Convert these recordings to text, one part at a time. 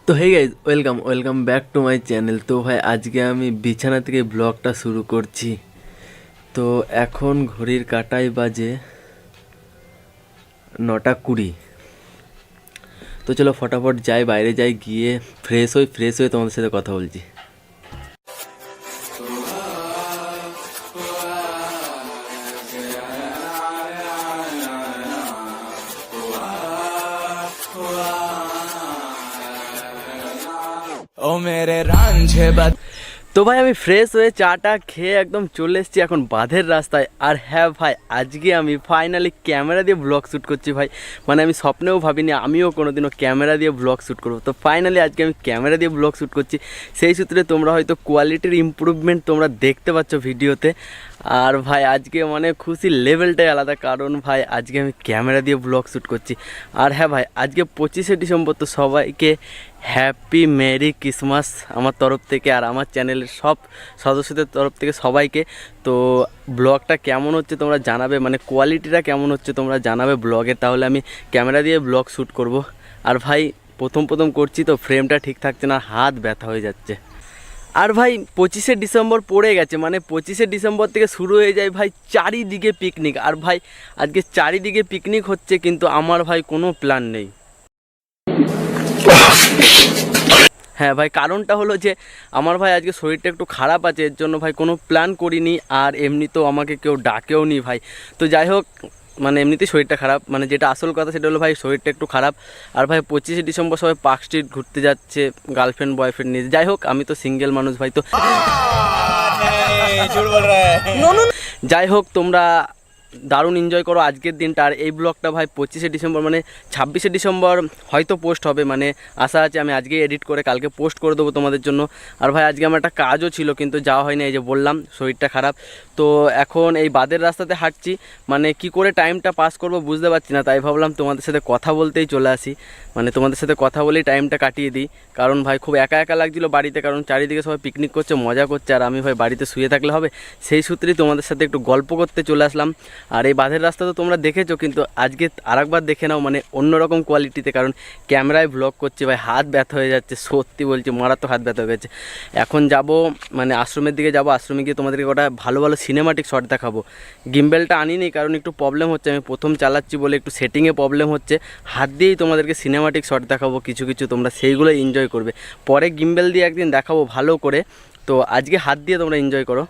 তো hey guys, welcome back to my channel. তো ভাই আজকে আমি বিছানা থেকে ব্লগটা শুরু করছি। তো এখন ঘড়ির কাঁটায় বাজে 9:20। তো চলো ফটাফট যাই, বাইরে যাই, গিয়ে ফ্রেশ হয়ে তোমাদের সাথে কথা বলছি। ও মেরে রাঞ্ঝে তো ভাই আমি ফ্রেশ হয়ে চাটা খেয়ে একদম চলে এসেছি এখন বাঁধের রাস্তায়। আর হ্যাঁ ভাই, আজকে আমি ফাইনালি ক্যামেরা দিয়ে ব্লগ শ্যুট করছি ভাই। মানে আমি স্বপ্নেও ভাবিনি আমিও কোনোদিনও ক্যামেরা দিয়ে ব্লগ শ্যুট করবো। তো ফাইনালি আজকে আমি ক্যামেরা দিয়ে ব্লগ শ্যুট করছি। সেই সূত্রে তোমরা হয়তো কোয়ালিটির ইমপ্রুভমেন্ট তোমরা দেখতে পাচ্ছ ভিডিওতে। আর ভাই আজকে মানে খুশি লেভেলটাই আলাদা, কারণ ভাই আজকে আমি ক্যামেরা দিয়ে ব্লগ শ্যুট করছি। আর হ্যাঁ ভাই, আজকে 25শে ডিসেম্বর। তো সবাইকে হ্যাপি মেরি ক্রিসমাস আমার তরফ থেকে, আর আমার চ্যানেলের সব সদস্যদের তরফ থেকে সবাইকে। তো ব্লগটা কেমন হচ্ছে তোমরা জানাবে, মানে কোয়ালিটিটা কেমন হচ্ছে তোমরা জানাবে ব্লগের। তাহলে আমি ক্যামেরা দিয়ে ব্লগ শ্যুট করব। আর ভাই প্রথম করছি তো ফ্রেমটা ঠিক থাকছে না, হাত ব্যথা হয়ে যাচ্ছে। আর ভাই 25শে ডিসেম্বর পড়ে গেছে, মানে 25শে ডিসেম্বর থেকে শুরু হয়ে যায় ভাই চারিদিকে পিকনিক। আর ভাই আজকে চারিদিকে পিকনিক হচ্ছে, কিন্তু আমার ভাই কোনো প্ল্যান নেই। হ্যাঁ ভাই, কারণটা হলো যে আমার ভাই আজকে শরীরটা একটু খারাপ আছে, এর জন্য ভাই কোনো প্ল্যান করিনি। আর এমনিতেও আমাকে কেউ ডাকেও নি ভাই। তো যাই হোক, মানে এমনিতেই শরীরটা খারাপ, মানে যেটা আসল কথা সেটা হলো ভাই শরীরটা একটু খারাপ। আর ভাই 25শে ডিসেম্বর সবাই পার্ক স্ট্রিট ঘুরতে যাচ্ছে গার্লফ্রেন্ড বয়ফ্রেন্ড নিয়ে। যাই হোক, আমি তো সিঙ্গেল মানুষ ভাই। তো যাই হোক, তোমরা দারুণ এনজয় করো আজকের দিনটা। আর এই ব্লগটা ভাই 25শে ডিসেম্বর মানে 26শে ডিসেম্বর হয়তো পোস্ট হবে, মানে আশা আছে আমি আজকেই এডিট করে কালকে পোস্ট করে দেবো তোমাদের জন্য। আর ভাই আজকে আমার একটা কাজও ছিল কিন্তু যাওয়া হয়নি, এই যে বললাম শরীরটা খারাপ। তো এখন এই বাদের রাস্তাতে হাঁটছি, মানে কি করে টাইমটা পাস করব বুঝতে পারছি না। তাই ভাবলাম তোমাদের সাথে কথা বলতেই চলে আসি, মানে তোমাদের সাথে কথা বলেই টাইমটা কাটিয়ে দিই। কারণ ভাই খুব একা একা লাগছিলো বাড়িতে, কারণ চারিদিকে সবাই পিকনিক করছে, মজা করছে, আর আমি ভাই বাড়িতে শুয়ে থাকলে হবে। সেই সূত্রেই তোমাদের সাথে একটু গল্প করতে চলে আসলাম। আর এই বাঁধের রাস্তা তো তোমরা দেখেছো, কিন্তু আজকে আরেকবার দেখে নাও, মানে অন্যরকম কোয়ালিটিতে, কারণ ক্যামেরায় ব্লগ করছে ভাই। হাত ব্যথা হয়ে যাচ্ছে, সত্যি বলছি, মারাত্মক হাত ব্যথা হয়ে গেছে। এখন যাব মানে আশ্রমের দিকে যাব, আশ্রমে গিয়ে তোমাদেরকে ওটা ভালো সিনেমাটিক শট দেখাবো। গিম্বেলটা আনিনি কারণ একটু প্রবলেম হচ্ছে, আমি প্রথম চালাচ্ছি বলে একটু সেটিংয়ে প্রবলেম হচ্ছে। হাত দিয়েই তোমাদেরকে সিনেমাটিক শট দেখাবো কিছু, তোমরা সেইগুলো এনজয় করবে। পরে গিম্বেল দিয়ে একদিন দেখাবো ভালো করে। তো আজকে হাত দিয়ে তোমরা এনজয় করো।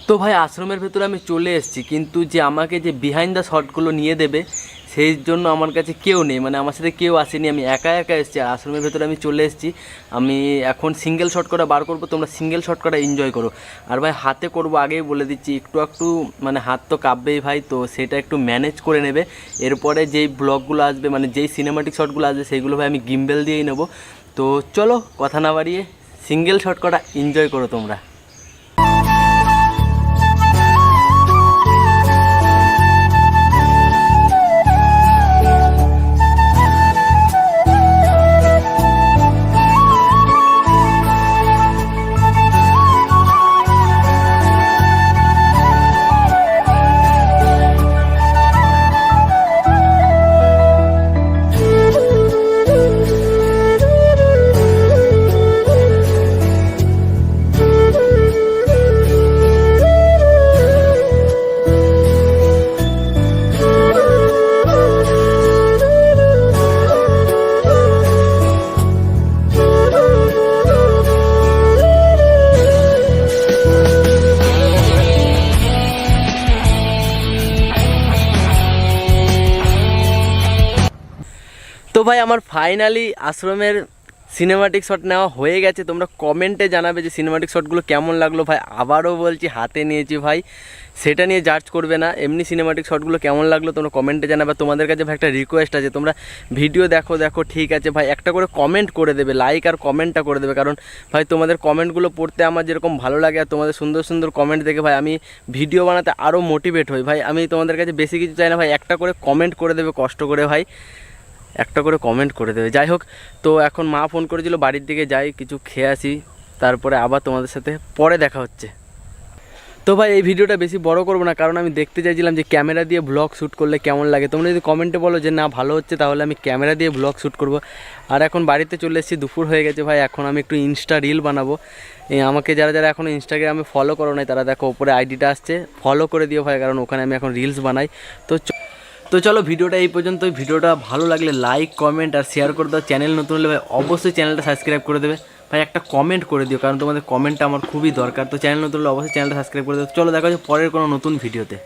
তো ভাই আশ্রমের ভেতরে আমি চলে এসেছি, কিন্তু যে আমাকে যে বিহাইন্ড দ্য শটগুলো নিয়ে দেবে সেই জন্য আমার কাছে কেউ নেই, মানে আমার সাথে কেউ আসেনি, আমি একা এসেছি। আর আশ্রমের ভেতরে আমি চলে এসেছি, আমি এখন সিঙ্গেল শট করা বার করবো, তোমরা সিঙ্গেল শট করা এনজয় করো। আর ভাই হাতে করবো আগেই বলে দিচ্ছি, একটু মানে হাত তো কাঁপবেই ভাই, তো সেটা একটু ম্যানেজ করে নেবে। এরপরে যেই ব্লগগুলো আসবে, মানে যেই সিনেমাটিক শটগুলো আসবে সেইগুলো ভাই আমি গিম্বেল দিয়েই নেবো। তো চলো কথা না বাড়িয়ে সিঙ্গেল শট করা এনজয় করো তোমরা। তো ভাই আমার ফাইনালি আশ্রমের সিনেমাটিক শট নেওয়া হয়ে গেছে। তোমরা কমেন্টে জানাবে যে সিনেমাটিক শটগুলো কেমন লাগলো। ভাই আবারও বলছি, হাতে নিয়েছি ভাই, সেটা নিয়ে জাজ করবে না, এমনি সিনেমাটিক শটগুলো কেমন লাগলো তোমরা কমেন্টে জানাবে। তোমাদের কাছে ভাই একটা রিকোয়েস্ট আছে, তোমরা ভিডিও দেখো ঠিক আছে ভাই, একটা করে কমেন্ট করে দেবে, লাইক আর কমেন্টটা করে দেবে। কারণ ভাই তোমাদের কমেন্টগুলো পড়তে আমার যেরকম ভালো লাগে, আর তোমাদের সুন্দর কমেন্ট দেখে ভাই আমি ভিডিও বানাতে আরও মোটিভেট হই। ভাই আমি তোমাদের কাছে বেশি কিছু চাই না ভাই, একটা করে কমেন্ট করে দেবে, কষ্ট করে ভাই একটা করে কমেন্ট করে দেবে। যাই হোক, তো এখন মা ফোন করেছিল, বাড়ির দিকে যাই, কিছু খেয়ে আসি, তারপরে আবার তোমাদের সাথে পরে দেখা হচ্ছে। তো তো ভাই এই ভিডিওটা বেশি বড় করবো না, কারণ আমি দেখতে চাইছিলাম যে ক্যামেরা দিয়ে ব্লগ শ্যুট করলে কেমন লাগে। তোমরা যদি কমেন্টে বলো যে না ভালো হচ্ছে, তাহলে আমি ক্যামেরা দিয়ে ব্লগ শ্যুট করব। আর এখন বাড়িতে চলে এসেছি, দুপুর হয়ে গেছে ভাই, এখন আমি একটু ইনস্টা রিল বানাবো। আমাকে যারা যারা এখনও ইনস্টাগ্রামে ফলো করো নাই, তারা দেখো ওপরে আইডিটা আসছে, ফলো করে দিও ভাই, কারণ ওখানে আমি এখন রিলস বানাই। তো চলো ভিডিওটা এই পর্যন্ত। ভিডিওটা ভালো লাগলে লাইক, কমেন্ট আর শেয়ার করে দাও। চ্যানেল নতুন হলে ভাই অবশ্যই চ্যানেলটা সাবস্ক্রাইব করে দেবে ভাই, একটা কমেন্ট করে দিও, কারণ তোমাদের কমেন্টটা আমার খুবই দরকার। তো চ্যানেল নতুন হলে অবশ্যই চ্যানেলটা সাবস্ক্রাইব করে দেবে। চলো দেখা হচ্ছে পরের কোনো নতুন ভিডিওতে।